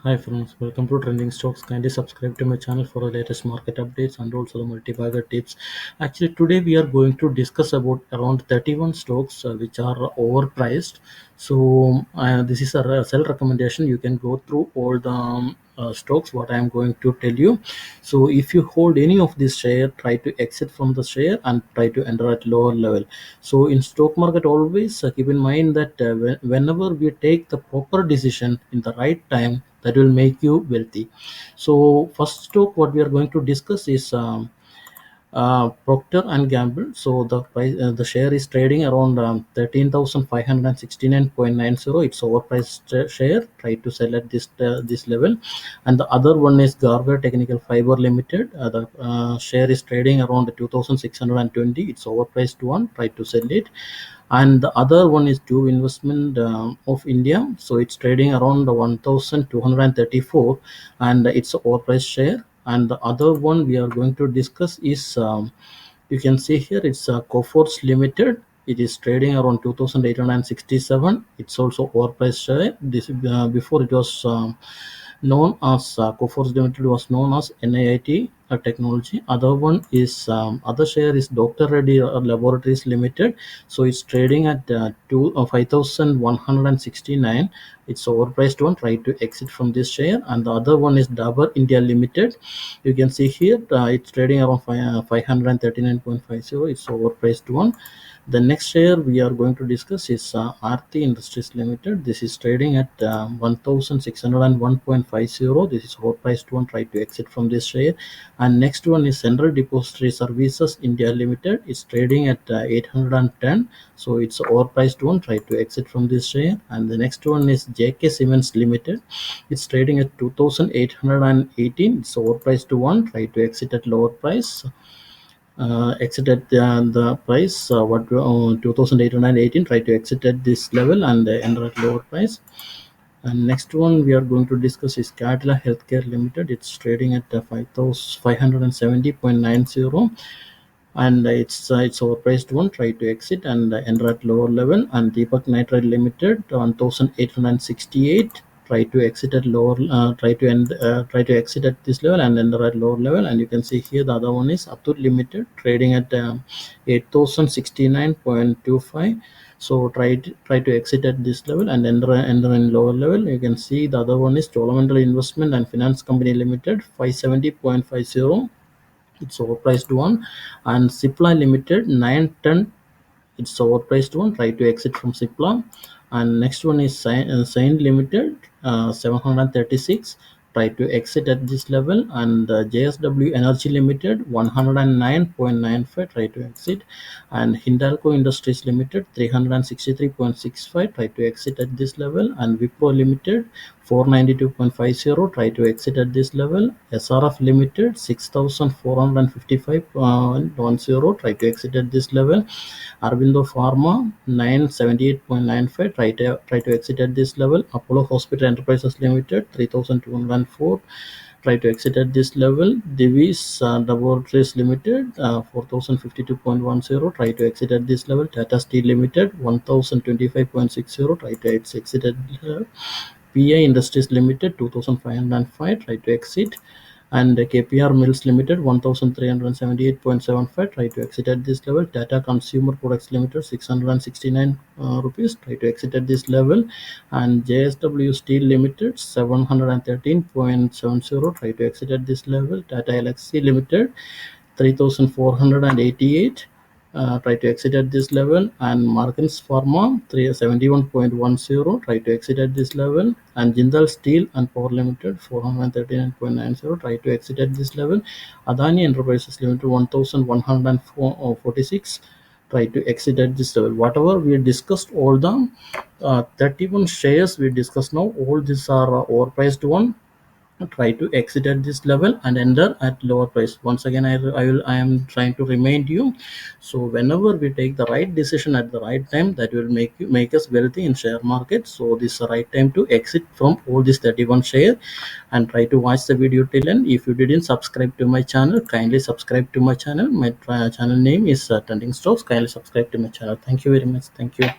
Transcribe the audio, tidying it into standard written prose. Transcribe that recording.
Hi friends, welcome to Trending Stocks. Kindly subscribe to my channel for the latest market updates and also the multi-bagger tips. Actually, today we are going to discuss about around 31 stocks which are overpriced. So this is a sell recommendation. You can go through all the stocks what I am going to tell you. So if you hold any of this share, try to exit from the share and try to enter at lower level. So in stock market, always keep in mind that whenever we take the proper decision in the right time, that will make you wealthy. So first stock what we are going to discuss is Procter and Gamble. So the price, the share is trading around 13,569.90. It's overpriced share. Try to sell at this level. And the other one is Garver Technical Fiber Limited. The share is trading around 2,620. It's overpriced one. Try to sell it. And the other one is Tube Investment of India. So it's trading around 1,234, and it's an overpriced share. And the other one we are going to discuss is you can see here it's Coforge Limited. It is trading around 2,867. It's also overpriced share. This before it was known as Coforge Limited was known as NIIT Technology. Other one is other share is Dr. Reddy Laboratories Limited. So it's trading at 5,169. It's overpriced one. Try to exit from this share. And the other one is Dabur India Limited. You can see here it's trading around 539.50. It's overpriced one. The next share we are going to discuss is Aarti Industries Limited. This is trading at 1,601.50. This is overpriced one. Try to exit from this share. And next one is Central Depository Services India Limited. It's trading at 810. So it's overpriced one. Try to exit from this share. And the next one is JK Cements Limited. It's trading at 2,818. It's overpriced one. Try to exit at lower price. Exit at the price 2,818. Try to exit at this level and enter at lower price. And next one we are going to discuss is Cadila Healthcare Limited. It's trading at 5,570.90, and it's overpriced one. Try to exit and enter at lower level. And Deepak Nitride Limited 1,868. Try to exit at lower. Try to exit at this level and enter at lower level. And you can see here the other one is Atul Limited, trading at 8,069.25. So try to exit at this level and enter in lower level. You can see the other one is Cholamandalam Investment and Finance Company Limited, 570.50. It's overpriced one. And Cipla Limited 910. It's overpriced one. Try to exit from Cipla. And next one is Saint Limited 736. Try to exit at this level. And JSW Energy Limited 109.95. Try to exit. And Hindalco Industries Limited 363.65. Try to exit at this level. And Wipro Limited 492.50. Try to exit at this level. SRF Limited 6,455.10. Try to exit at this level. Arvindo Pharma 978.95. Try to exit at this level. Apollo Hospital Enterprises Limited 3,204. Try to exit at this level. Divi's Laboratories Limited 4,052.10. Try to exit at this level. Tata Steel Limited 1,025.60. Try to exit at this level. PI Industries Limited 2,505. Try to exit. And KPR Mills Limited 1,378.75. Try to exit at this level. Tata Consumer Products Limited 669 rupees. Try to exit at this level. And JSW Steel Limited 713.70. Try to exit at this level. Tata Elxsi Limited 3,488. Try to exit at this level. And Markins Pharma 371.10. Try to exit at this level. And Jindal Steel and Power Limited 439.90. Try to exit at this level. Adani Enterprises Limited 1,146. Try to exit at this level. Whatever we discussed, all the 31 shares we discussed now, all these are overpriced one. Try to exit at this level and enter at lower price. Once again, I am trying to remind you. So whenever we take the right decision at the right time, that will make us wealthy in share market. So this is the right time to exit from all these 31 share. And try to watch the video till end. If you didn't subscribe to my channel, kindly subscribe to my channel. My channel name is Trending Stocks. Kindly subscribe to my channel. Thank you very much. Thank you.